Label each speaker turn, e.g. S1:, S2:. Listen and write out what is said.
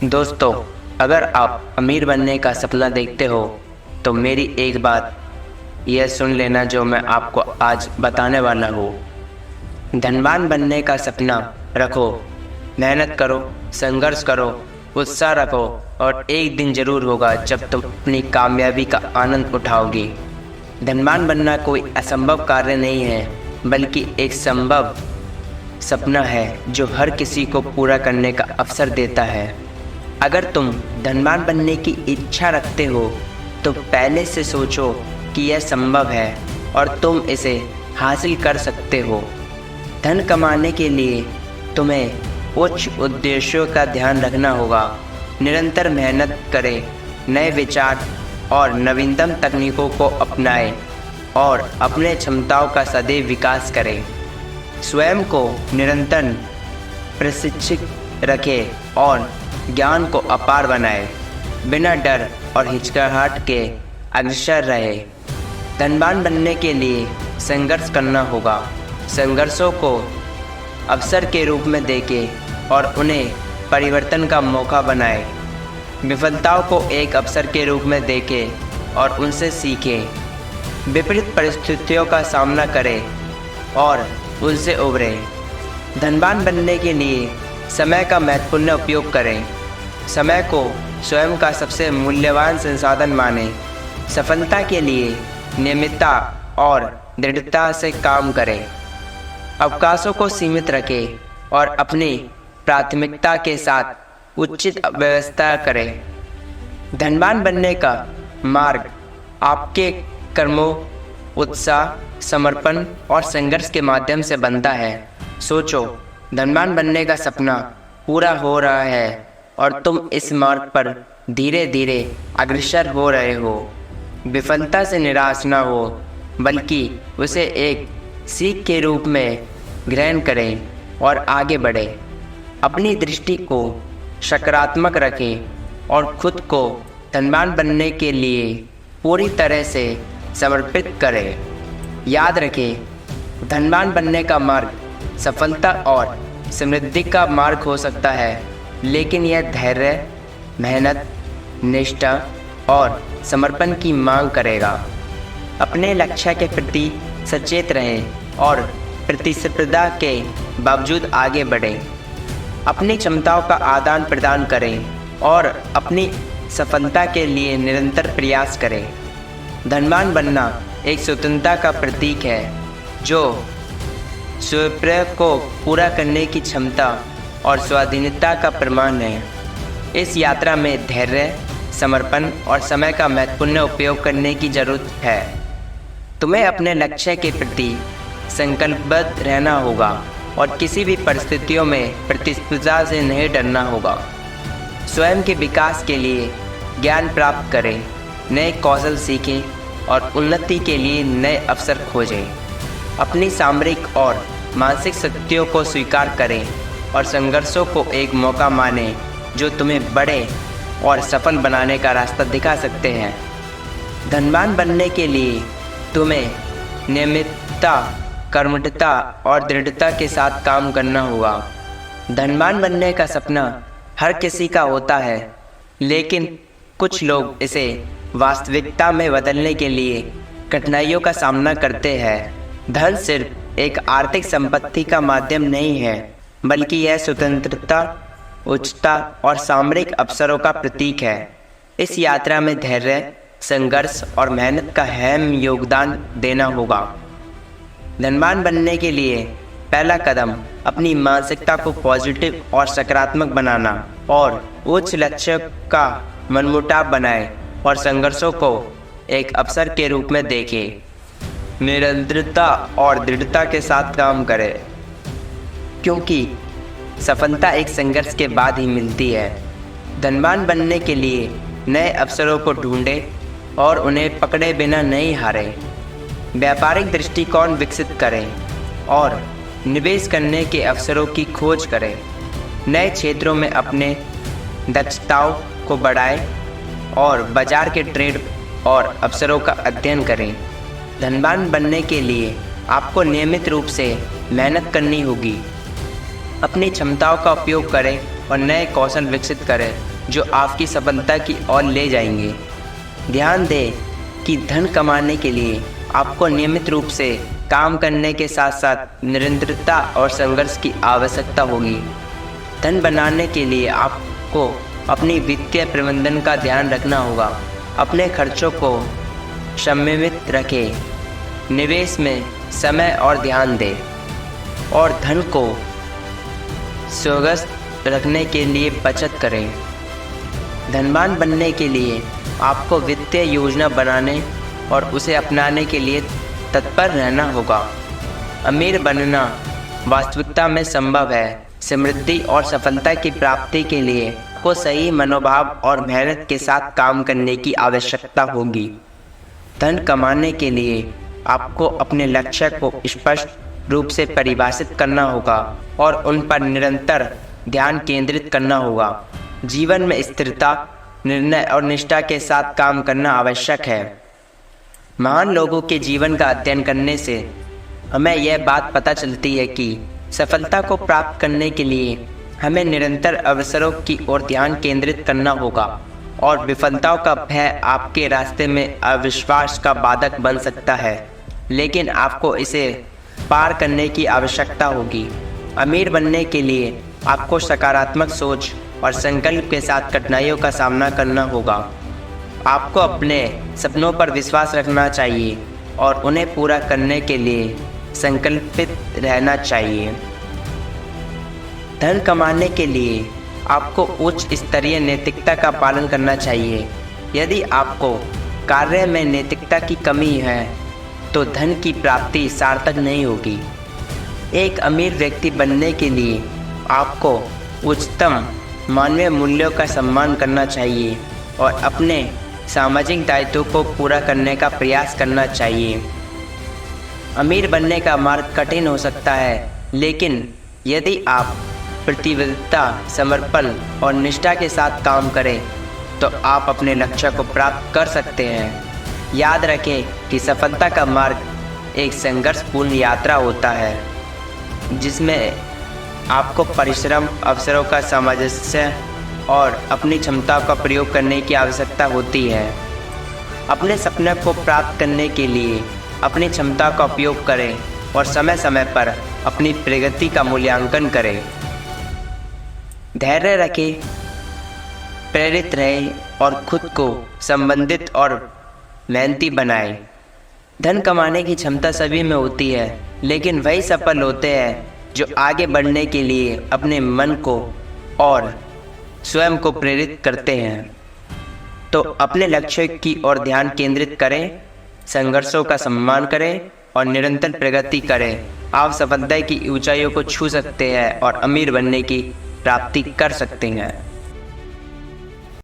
S1: दोस्तों, अगर आप अमीर बनने का सपना देखते हो तो मेरी एक बात यह सुन लेना जो मैं आपको आज बताने वाला हूँ। धनवान बनने का सपना रखो, मेहनत करो, संघर्ष करो, उत्साह रखो और एक दिन जरूर होगा जब तुम अपनी कामयाबी का आनंद उठाओगे। धनवान बनना कोई असंभव कार्य नहीं है, बल्कि एक संभव सपना है जो हर किसी को पूरा करने का अवसर देता है। अगर तुम धनवान बनने की इच्छा रखते हो तो पहले से सोचो कि यह संभव है और तुम इसे हासिल कर सकते हो। धन कमाने के लिए तुम्हें उच्च उद्देश्यों का ध्यान रखना होगा। निरंतर मेहनत करें, नए विचार और नवीनतम तकनीकों को अपनाएं और अपने क्षमताओं का सदैव विकास करें। स्वयं को निरंतर प्रशिक्षित रखें और ज्ञान को अपार बनाएं। बिना डर और हिचकिचाहट के अग्रसर रहे। धनवान बनने के लिए संघर्ष करना होगा। संघर्षों को अवसर के रूप में देखें और उन्हें परिवर्तन का मौका बनाएं। विफलताओं को एक अवसर के रूप में देखें और उनसे सीखें। विपरीत परिस्थितियों का सामना करें और उनसे उभरें। धनवान बनने के लिए समय का महत्वपूर्ण उपयोग करें। समय को स्वयं का सबसे मूल्यवान संसाधन मानें। सफलता के लिए नियमितता और दृढ़ता से काम करें। अवकाशों को सीमित रखें और अपनी प्राथमिकता के साथ उचित व्यवस्था करें। धनवान बनने का मार्ग आपके कर्मों, उत्साह, समर्पण और संघर्ष के माध्यम से बनता है। सोचो, धनवान बनने का सपना पूरा हो रहा है और तुम इस मार्ग पर धीरे धीरे अग्रसर हो रहे हो। विफलता से निराश न हो, बल्कि उसे एक सीख के रूप में ग्रहण करें और आगे बढ़ें। अपनी दृष्टि को सकारात्मक रखें और खुद को धनवान बनने के लिए पूरी तरह से समर्पित करें। याद रखें, धनवान बनने का मार्ग सफलता और समृद्धि का मार्ग हो सकता है, लेकिन यह धैर्य, मेहनत, निष्ठा और समर्पण की मांग करेगा। अपने लक्ष्य के प्रति सचेत रहें और प्रतिस्पर्धा के बावजूद आगे बढ़ें। अपनी क्षमताओं का आदान प्रदान करें और अपनी सफलता के लिए निरंतर प्रयास करें। धनवान बनना एक स्वतंत्रता का प्रतीक है जो स्वप्न को पूरा करने की क्षमता और स्वाधीनता का प्रमाण है। इस यात्रा में धैर्य, समर्पण और समय का महत्वपूर्ण उपयोग करने की जरूरत है। तुम्हें अपने लक्ष्य के प्रति संकल्पबद्ध रहना होगा और किसी भी परिस्थितियों में प्रतिस्पर्धा से नहीं डरना होगा। स्वयं के विकास के लिए ज्ञान प्राप्त करें, नए कौशल सीखें और उन्नति के लिए नए अवसर खोजें। अपनी सामरिक और मानसिक शक्तियों को स्वीकार करें और संघर्षों को एक मौका मानें जो तुम्हें बड़े और सफल बनाने का रास्ता दिखा सकते हैं। धनवान बनने के लिए तुम्हें नियमितता, कर्मठता और दृढ़ता के साथ काम करना होगा। धनवान बनने का सपना हर किसी का होता है, लेकिन कुछ लोग इसे वास्तविकता में बदलने के लिए कठिनाइयों का सामना करते हैं। धन सिर्फ एक आर्थिक संपत्ति का माध्यम नहीं है, बल्कि यह स्वतंत्रता, उच्चता और सामरिक अवसरों का प्रतीक है। इस यात्रा में धैर्य, संघर्ष और मेहनत का अहम योगदान देना होगा। धनवान बनने के लिए पहला कदम अपनी मानसिकता को पॉजिटिव और सकारात्मक बनाना और उच्च लक्ष्य का मनमुटाव बनाएं और संघर्षों को एक अवसर के रूप में देखें। निरंतरता और दृढ़ता के साथ काम करें, क्योंकि सफलता एक संघर्ष के बाद ही मिलती है। धनवान बनने के लिए नए अवसरों को ढूंढें और उन्हें पकड़े बिना नहीं हारें। व्यापारिक दृष्टिकोण विकसित करें और निवेश करने के अवसरों की खोज करें। नए क्षेत्रों में अपने दक्षताओं को बढ़ाएं और बाजार के ट्रेंड और अवसरों का अध्ययन करें। धनवान बनने के लिए आपको नियमित रूप से मेहनत करनी होगी। अपनी क्षमताओं का उपयोग करें और नए कौशल विकसित करें। जो आपकी सफलता की ओर ले जाएंगे। ध्यान दें कि धन कमाने के लिए आपको नियमित रूप से काम करने के साथ साथ निरंतरता और संघर्ष की आवश्यकता होगी। धन बनाने के लिए आपको अपनी वित्तीय प्रबंधन का ध्यान रखना होगा। अपने खर्चों को संयमित रखें, निवेश में समय और ध्यान दें और धन को सुरक्षित रखने के लिए बचत करें। धनवान बनने के लिए आपको वित्तीय योजना बनाने और उसे अपनाने के लिए तत्पर रहना होगा। अमीर बनना वास्तविकता में संभव है। समृद्धि और सफलता की प्राप्ति के लिए आपको सही मनोभाव और मेहनत के साथ काम करने की आवश्यकता होगी। धन कमाने के लिए आपको अपने लक्ष्य को स्पष्ट रूप से परिभाषित करना होगा और उन पर निरंतर ध्यान केंद्रित करना होगा। जीवन में स्थिरता, निर्णय और निष्ठा के साथ काम करना आवश्यक है। महान लोगों के जीवन का अध्ययन करने से हमें यह बात पता चलती है कि सफलता को प्राप्त करने के लिए हमें निरंतर अवसरों की ओर ध्यान केंद्रित करना होगा और विफलताओं का भय आपके रास्ते में अविश्वास का बाधक बन सकता है, लेकिन आपको इसे पार करने की आवश्यकता होगी। अमीर बनने के लिए आपको सकारात्मक सोच और संकल्प के साथ कठिनाइयों का सामना करना होगा। आपको अपने सपनों पर विश्वास रखना चाहिए और उन्हें पूरा करने के लिए संकल्पित रहना चाहिए। धन कमाने के लिए आपको उच्च स्तरीय नैतिकता का पालन करना चाहिए। यदि आपको कार्य में नैतिकता की कमी है तो धन की प्राप्ति सार्थक नहीं होगी। एक अमीर व्यक्ति बनने के लिए आपको उच्चतम मानवीय मूल्यों का सम्मान करना चाहिए और अपने सामाजिक दायित्वों को पूरा करने का प्रयास करना चाहिए। अमीर बनने का मार्ग कठिन हो सकता है, लेकिन यदि आप प्रतिबद्धता, समर्पण और निष्ठा के साथ काम करें तो आप अपने लक्ष्य को प्राप्त कर सकते हैं। याद रखें कि सफलता का मार्ग एक संघर्षपूर्ण यात्रा होता है, जिसमें आपको परिश्रम, अवसरों का सामंजस्य और अपनी क्षमताओं का प्रयोग करने की आवश्यकता होती है। अपने सपने को प्राप्त करने के लिए अपनी क्षमता का उपयोग करें और समय समय पर अपनी प्रगति का मूल्यांकन करें। धैर्य रखें, प्रेरित रहें और खुद को संबंधित और मेहनती बनाएं। धन कमाने की क्षमता सभी में होती है, लेकिन वही सफल होते हैं जो आगे बढ़ने के लिए अपने मन को और स्वयं को प्रेरित करते हैं। तो अपने लक्ष्य की ओर ध्यान केंद्रित करें, संघर्षों का सम्मान करें और निरंतर प्रगति करें। आप सफलता की ऊंचाइयों को छू सकते हैं और अमीर बनने की प्राप्ति कर सकते हैं।